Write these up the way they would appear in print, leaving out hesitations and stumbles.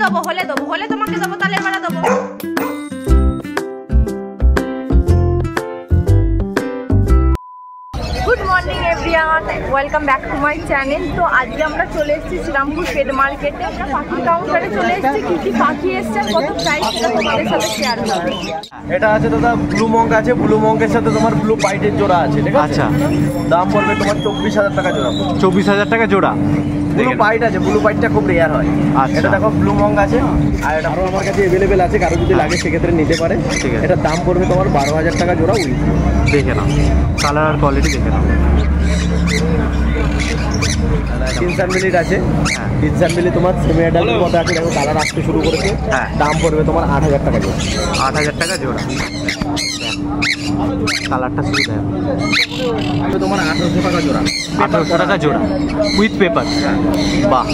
দেবো, হলে তোমাকে দেবো, তালের বড়া দেবো। Good morning everyone, welcome back to my channel. তো আজকে আমরা চলে এসেছি শ্রীরামপুর পেট মার্কেটে। আমরা পাখি কাউন্টারে চলে এসেছি। কি কি পাখি এসছে, কত প্রাইস সেটা তোমাদের সাথে শেয়ার করব। এটা আছে দাদা ব্লু মঙ্ক আছে, ব্লু মঙ্কের সাথে তোমার ব্লু পাইটের জোড়া আছে, ঠিক আছে? আচ্ছা, দাম পড়বে তোমার 24,000 টাকা জোড়া। 24,000 টাকা জোড়া। ব্লু পাইট আছে, ব্লু পাইটটা খুব রেয়ার হয়। এটা দেখো ব্লু মঙ্ক আছে, আর এটা আরও আমার কাছে অ্যাভেলেবেল আছে, কারো যদি লাগে সেক্ষেত্রে নিতে পারে। ঠিক আছে, এটার দাম পড়বে তোমার 12,000 টাকা জোড়া। উইথ দেখে নাও, কালার আর কোয়ালিটি দেখে নাও। তিনসান মিলিট আছে, তিনসান মিলি তোমার সেমি অ্যাডাল্টের মতো আছে, দেখো কালার আসতে শুরু করেছে। দাম পড়বে তোমার 8,000 টাকা জোড়া। 8,000 টাকা জোড়া। কালারটা শুরু দেয় তোমার 1800 টাকা জোড়া। 1800 টাকা জোড়া উইথ পেপার। বাহ,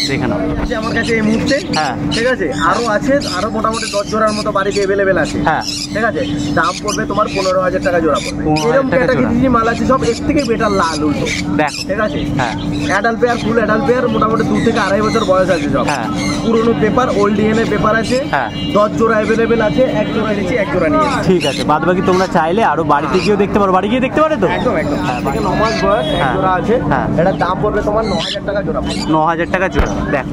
দেখে নাও আমার কাছে এই মুহূর্তে। হ্যাঁ, ঠিক আছে, আরো আছে, আরো মোটামুটি 10 জোড়ার মতো বাড়িতে অ্যাভেলেবেল আছে। হ্যাঁ, ঠিক আছে, দাম পড়বে তোমার 15,000 টাকা জোড়া পড়বে। এরকম ক্যাটাগরি মাল আছে, সব এর থেকে বেটার লাল উল্টো দেখো, ঠিক আছে? হ্যাঁ, adult pair, full adult pair, মোটামুটি 2 থেকে 2.5 বছর বয়স আছে সব। হ্যাঁ, পুরোনো পেপার, ওল্ড ডিএনএ পেপার আছে। হ্যাঁ, 10 জোড়া অ্যাভেলেবেল আছে, 1 জোড়া নিচ্ছি, 1 জোড়া নিয়ে। ঠিক আছে, বাদ বাকি তোমরা চাইলে আরো বাড়িতে গিয়েও দেখতে পারো। বাড়ি গিয়ে দেখতে পারে তো? একদম একদম। 9 মাস বয়স, 1 জোড়া আছে। হ্যাঁ, এটার দাম পড়বে তোমার 9,000 টাকা জোড়া। 9,000 টাকা জোড়া। দেখ,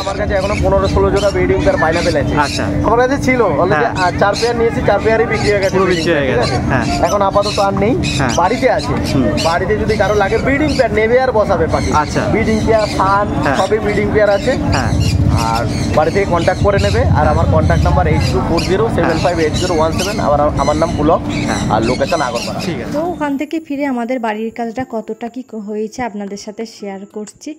আমার কাছে এখনো 15-16 জোড়া ব্রিডিং পেয়ার পাইনাপেল আছে। আচ্ছা, আমার কাছে ছিল অলরেডি 4 পেয়ার নিয়েছি, 4 পেয়ারই বিক্রি হয়ে গেছে। বিক্রি হয়ে গেছে। হ্যাঁ, এখন আপাতত আর নেই, বাড়িতে আছে। বাড়িতে যদি কারো লাগে ব্রিডিং পেয়ার নেবে আর বসাবে পাখি। আচ্ছা, ব্রিডিং পেয়ার, ফান সবই ব্রিডিং পেয়ার আছে। হ্যাঁ, আর বাড়ি থেকে কন্ট্যাক্ট করে নেবে। আর আমার কন্ট্যাক্ট নাম্বার 8240758017। আমার নাম পুলক, আর লোকেশন আগরপাড়া। ঠিক আছে। তো ওখান থেকে ফিরে আমাদের বাড়ির কাজটা কতটা কি হয়েছে আপনাদের সাথে শেয়ার করছি।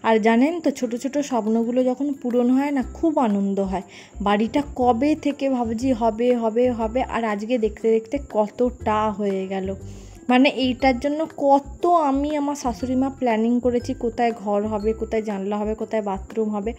আর জানেন তো, ছোট ছোট স্বপ্নগুলো যখন পূরণ হয় না, খুব আনন্দ হয়। বাড়িটা কবে থেকে ভাবছি হবে হবে হবে, আর আজকে দেখতে দেখতে কতটা হয়ে গেল। মানে এইটার জন্য কত আমি আমার শাশুড়ি মা প্ল্যানিং করেছি, কোথায় ঘর হবে, কোথায় জানলা হবে, কোথায় বাথরুম হবে।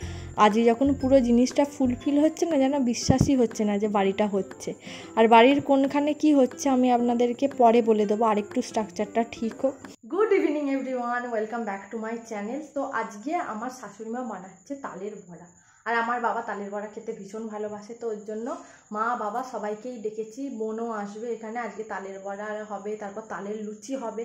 আজকে যখন পুরো জিনিসটা ফুলফিল হচ্ছে না, যেন বিশ্বাসই হচ্ছে না যে বাড়িটা হচ্ছে। আর বাড়ির কোনখানে কি হচ্ছে আমি আপনাদেরকে পরে বলে দেবো, আরেকটু স্ট্রাকচারটা ঠিক হোক। Good evening everyone, welcome back to my channel. তো আজকে আমার শাশুড়ি মা বানাচ্ছে তালের বড়া, আর আমার বাবা তালের বড়া খেতে ভীষণ ভালোবাসে। তো ওর জন্য মা বাবা সবাইকেই ডেকেছি, বোনও আসবে এখানে। আজকে তালের বড়া হবে, তারপর তালের লুচি হবে,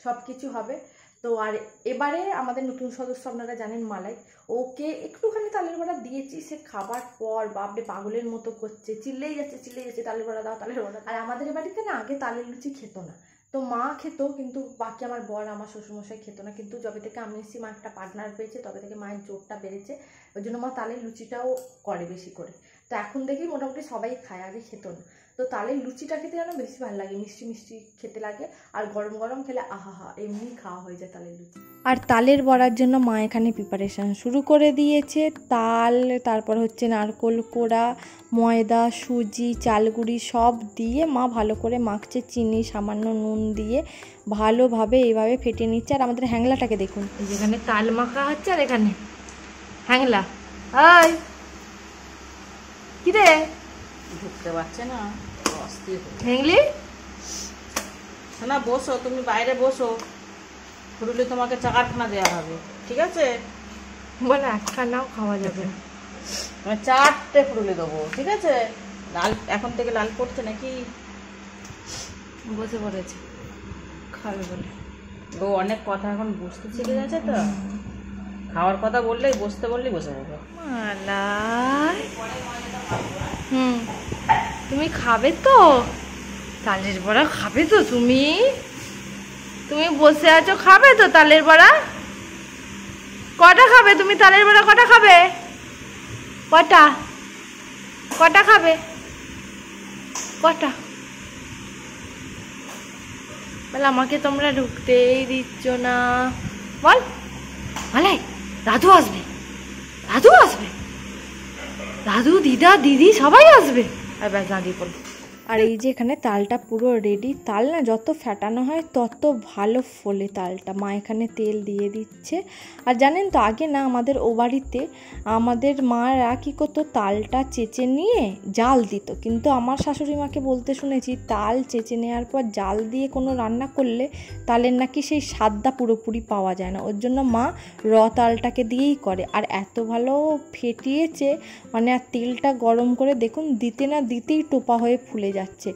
সব কিছু হবে। তো আর এবারে আমাদের নতুন সদস্য আপনারা জানেন, মালাই, ওকে একটুখানি তালের বড়া দিয়েছি। সে খাবার পর বাপরে পাগলের মতো করছে, চিল্লেই যাচ্ছে তালের বড়া দাও, তালের বড়া। আর আমাদের বাড়িতে না আগে তালের লুচি খেত না, তো মা খেত, কিন্তু বাকি আমার বর, আমার শ্বশুরমশাই খেত না। কিন্তু যবে থেকে আমি এসেছি, মা একটা পার্টনার পেয়েছে, তবে থেকে মায়ের জোরটা বেড়েছে। ওই জন্য মা তালের লুচিটাও করে বেশি করে। তো এখন দেখি মোটামুটি সবাই খায়, আগে খেত না। তো তালের লুচিটা খেতে যেন বেশি ভালো লাগে, মিষ্টি মিষ্টি খেতে লাগে। আর গরম গরম খেলে আহা, এমনি খাওয়া হয়ে যায় তালের লুচি। আর তালের বড়ার জন্য মা এখানে প্রিপারেশান শুরু করে দিয়েছে। তাল, তারপর হচ্ছে নারকোল কোড়া, ময়দা, সুজি, চালগুড়ি সব দিয়ে মা ভালো করে মাখছে, চিনি সামান্য নুন দিয়ে ভালোভাবে এইভাবে ফেটে নিচ্ছে। আর আমাদের হ্যাংলাটাকে দেখুন, যেখানে তাল মাখা হচ্ছে আর এখানে হ্যাংলা। আয় কি রে, ঢুকতে পারছে না, হ্যাংলি না, বসো তুমি, বাইরে বসো, ফুরুলে তোমাকে চারখানা দেওয়া হবে, ঠিক আছে? বলে একখানাও খাওয়া যাবে না, আমি 4টে ফুরুলে দেবো, ঠিক আছে? লাল এখন থেকে লাল পড়ছে নাকি? বসে পড়েছে খাবে বলে। ও অনেক কথা এখন বুঝতে শিখে গেছে, তো খাওয়ার কথা বললেই, বসতে বললেই বসে যাবে। মালাই, তুমি খাবে তো তালের বড়া? খাবে তো তুমি? তুমি বসে আছো, খাবে তো তালের বড়া? কটা খাবে তুমি তালের বড়া? কটা খাবে? কটা কটা খাবে? কটা? বলে আমাকে তোমরা ঢুকতেই দিচ্ছ না। বল মালাই, দাদু আসবে, দাদু আসবে, দাদু, দিদা, দিদি সবাই আসবে। আর ব্যাস দাঁড়িয়ে পড়ল। আর এই যে এখানে তালটা পুরো রেডি। তাল না যত ফ্যাটানো হয় তত ভালো ফোলে তালটা। মা এখানে তেল দিয়ে দিচ্ছে। আর জানেন তো আগে না আমাদের ও বাড়িতে আমাদের মারা কী করতো, তালটা চেঁচে নিয়ে জাল দিত। কিন্তু আমার শাশুড়ি মাকে বলতে শুনেছি তাল চেঁচে নেওয়ার পর জাল দিয়ে কোনো রান্না করলে তালের নাকি সেই স্বাদটা পুরোপুরি পাওয়া যায় না। ওর জন্য মা তালটাকে দিয়েই করে। আর এত ভালো ফেটিয়েছে মানে, আর তেলটা গরম করে দেখুন দিতে না দিতেই টোপা হয়ে ফুলে যাচ্ছে।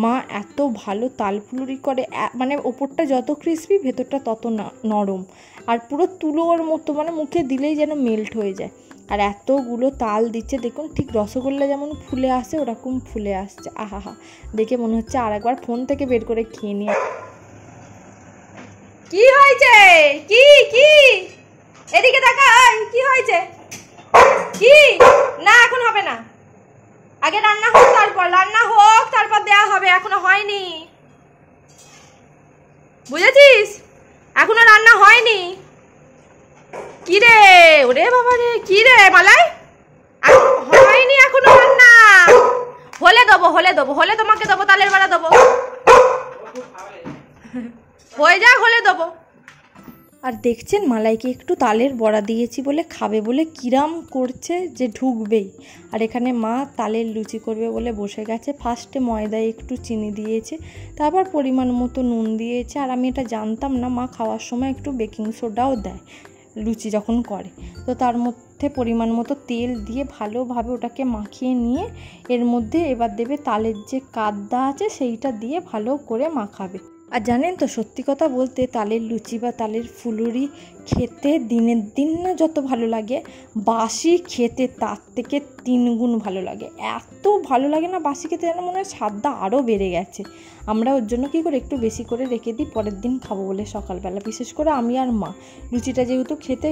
মা এত ভালো তাল ফুলুরি করে, মানে ওপরটা যত ক্রিসপি ভেতরটা তত নরম, আর পুরো তুলোর মতো, মানে মুখে দিলেই যেন মেল্ট হয়ে যায়। আর এতগুলো তাল দিচ্ছে দেখুন, ঠিক রসগোল্লা যেমন ফুলে আসে ওরকম ফুলে আসছে। আহা, দেখে মনে হচ্ছে আর একবার ফোন থেকে বের করে খেয়ে নিয়ে। কি হয়েছে? কি কি এদিকে তাকাই, কি হয়েছে? কি না, এখন হবে না, আগে রান্না হোক তারপর দেয়া হবে, এখনো হয়নি, বুঝেছিস? এখনো রান্না হয়নি। কি রে, ওরে বাবা রে, কি রে মালাই, হয়নি এখনো রান্না। হলে তোমাকে দেবো, তালের বেড়া দেবো, হয়ে যাক হলে দেবো। আর দেখছেন মালাইকে একটু তালের বড়া দিয়েছি বলে খাবে বলে কিরাম করছে যে ঢুকবেই। আর এখানে মা তালের লুচি করবে বলে বসে গেছে। ফার্স্টে ময়দায় একটু চিনি দিয়েছে, তারপর পরিমাণ মতো নুন দিয়েছে। আর আমি এটা জানতাম না, মা খাওয়ার সময় একটু বেকিং সোডাও দেয় লুচি যখন করে। তো তার মধ্যে পরিমাণ মতো তেল দিয়ে ভালোভাবে ওটাকে মাখিয়ে নিয়ে এর মধ্যে এবার দেবে তালের যে কাদটা আছে সেইটা দিয়ে ভালো করে মাখাবে। আর জানেন তো সত্যি কথা বলতে তালের লুচি বা তালের ফুলুরি খেতে দিনের দিন না যত ভালো লাগে, বাসি খেতে তার থেকে 3 গুণ ভালো লাগে। এত ভালো লাগে না বাসি খেতে, যেন মনে হয় স্বাদটা আরও বেড়ে গেছে। আমরা ওর জন্য কী করে একটু বেশি করে রেখে দিই পরের দিন খাবো বলে সকালবেলা। বিশেষ করে আমি আর মা, লুচিটা যেহেতু খেতে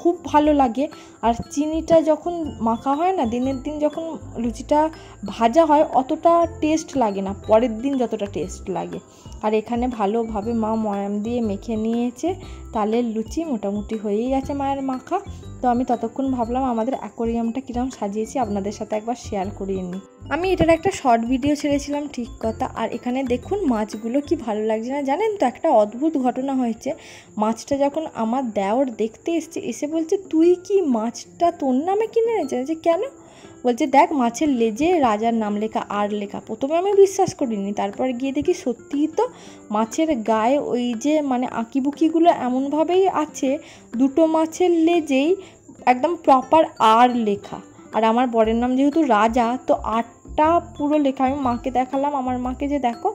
খুব ভালো লাগে। আর চিনিটা যখন মাখা হয় না, দিনের দিন যখন লুচিটা ভাজা হয় অতটা টেস্ট লাগে না, পরের দিন যতটা টেস্ট লাগে। আর এখানে ভালোভাবে মা ময়াম দিয়ে মেখে নিয়েছে তালের লুচি, মোটামুটি হয়েই গেছে মায়ের মাখা। তো আমি ততক্ষণ ভাবলাম আমাদের অ্যাকোরিয়ামটা কীরকম সাজিয়েছি আপনাদের সাথে একবার শেয়ার করিয়ে নিই। আমি এটার একটা শর্ট ভিডিও ছেড়েছিলাম ঠিক কথা। আর এখানে দেখুন মাছগুলো কি ভালো লাগছে না। জানেন তো একটা অদ্ভুত ঘটনা হয়েছে, মাছটা যখন আমার দেওর দেখতে এসে বলছে তুই কি মাছটা তোর নামে কিনে এনেছিস? যে কেন? বলছে দেখ মাছের লেজে রাজার নাম লেখা, আর লেখা। প্রথমে আমি বিশ্বাস করিনি, তারপর গিয়ে দেখি সত্যিই তো মাছের গায়ে ওই যে মানে আঁকিবুকিগুলো এমনভাবেই আছে, দুটো মাছের লেজেই একদম প্রপার আর লেখা। আর আমার বরের নাম যেহেতু রাজা, তো আরটা পুরো লেখা। আমি মাকে দেখালাম, আমার মাকে যে দেখো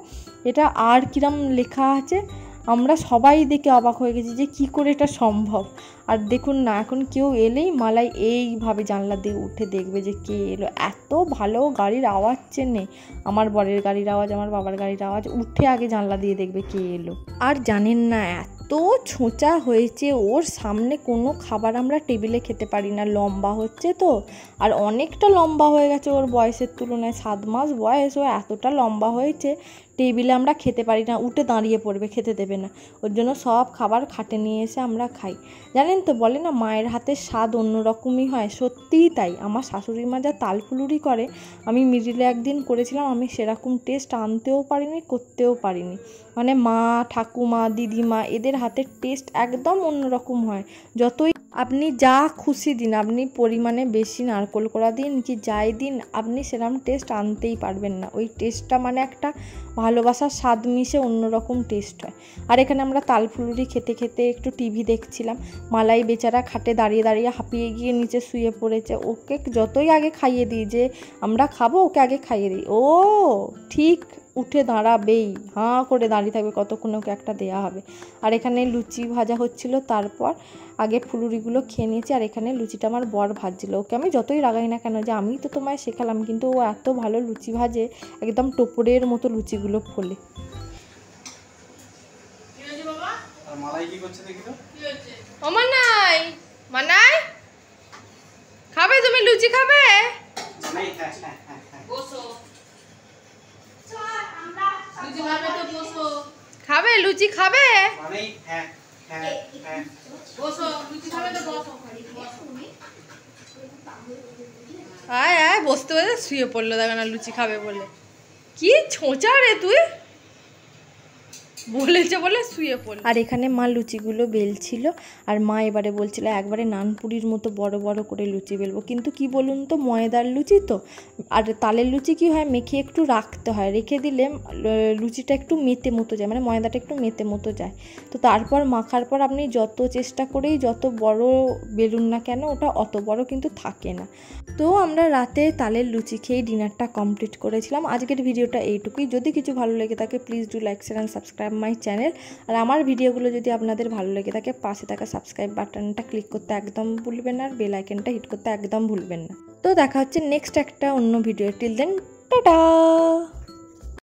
এটা আর কিরম লেখা আছে। আমরা সবাই দেখে অবাক হয়ে গেছি যে কি করে এটা সম্ভব। আর দেখুন না, এখন কেউ এলেই মালাই এইভাবে জানলা দিয়ে উঠে দেখবে যে কে এলো। এত ভালো গাড়ির আওয়াজ চেনে, আমার বরের গাড়ির আওয়াজ, আমার বাবার গাড়ির আওয়াজ, উঠে আগে জানলা দিয়ে দেখবে কে এলো। আর জানেন না এত ছোঁচা হয়েছে, ওর সামনে কোনো খাবার আমরা টেবিলে খেতে পারি না, লম্বা হচ্ছে তো। আর অনেকটা লম্বা হয়ে গেছে ওর বয়সের তুলনায়, 7 মাস বয়স, ও এতটা লম্বা হয়েছে টেবিলে আমরা খেতে পারি না, উঠে দাঁড়িয়ে পড়বে, খেতে দেবে না। ওর জন্য সব খাবার খাটে নিয়ে এসে আমরা খাই। জানেন তো বলে না মায়ের হাতের স্বাদ অন্যরকমই হয়, সত্যিই তাই। আমার শাশুড়ি মা যা তাল ফুলুরি করে, আমি মিডিলে একদিন করেছিলাম, আমি সেরকম টেস্ট আনতেও পারিনি, করতেও পারিনি। মানে মা, ঠাকুমা, দিদিমা এদের হাতের টেস্ট একদম অন্যরকম হয়। যতই আপনি যা খুশি দিন, আপনি পরিমাণে বেশি নারকোল কোড়া দিন কি যাই দিন, আপনি সেরকম টেস্ট আনতেই পারবেন না। ওই টেস্টটা মানে একটা ভালোবাসার স্বাদ মিশে অন্যরকম টেস্ট হয়। আর এখানে আমরা তাল ফুলুরি খেতে খেতে একটু টিভি দেখছিলাম। মালাই বেচারা খাটে দাঁড়িয়ে দাঁড়িয়ে হাঁপিয়ে গিয়ে নিচে শুয়ে পড়েছে। ওকে যতই আগে খাইয়ে দিই যে আমরা খাবো, ওকে আগে খাইয়ে দিই, ও ঠিক উঠে দাঁড়াবেই, হাঁ করে দাঁড়িয়ে থাকবে কতক্ষণ ওকে একটা দেয়া হবে। আর এখানে লুচি ভাজা হচ্ছিল, তারপর আগে ফুলুরিগুলো খেয়ে নিয়েছি। আর এখানে লুচিটা আমার বর ভাজছিল। ওকে আমি যতই রাগাই না কেন যে আমি তো তোমায় শেখালাম, কিন্তু ও এত ভালো লুচি ভাজে, একদম টোপরের মতো লুচিগুলো ফোলে। ও মানাই, মানাই খাবে তুমি? লুচি খাবে? খাবে লুচি খাবে? আয় আয় বসতে বসে শুয়ে পড়লো, দেখো না লুচি খাবে বলে। কি ছোঁচা রে তুই, বলেছে বলে শুয়ে পড়ল। আর এখানে মা লুচিগুলো বেলছিল, আর মা এবারে বলছিল একবারে নানপুরির মতো বড় বড় করে লুচি বেলবো। কিন্তু কি বলুন তো, ময়দার লুচি তো, আর তালের লুচি কি হয়, মেখে একটু রাখতে হয়, রেখে দিলে লুচিটা একটু মেতে মতো যায়, মানে ময়দাটা একটু মেতে মতো যায়। তো তারপর মাখার পর আপনি যত চেষ্টা করেই যত বড় বেলুন না কেন, ওটা অত বড় কিন্তু থাকে না। তো আমরা রাতে তালের লুচি খেয়ে ডিনারটা কমপ্লিট করেছিলাম। আজকের ভিডিওটা এইটুকুই। যদি কিছু ভালো লেগে থাকে please do like share and subscribe my channel. আর আমার ভিডিওগুলো যদি আপনাদের ভালো লেগে থাকে পাশে থাকা সাবস্ক্রাইব বাটনটা ক্লিক করতে একদম ভুলবেন না, আর বেল আইকনটা হিট করতে একদম ভুলবেন না। তো দেখা হচ্ছে নেক্সট একটা অন্য ভিডিও। Till then tata.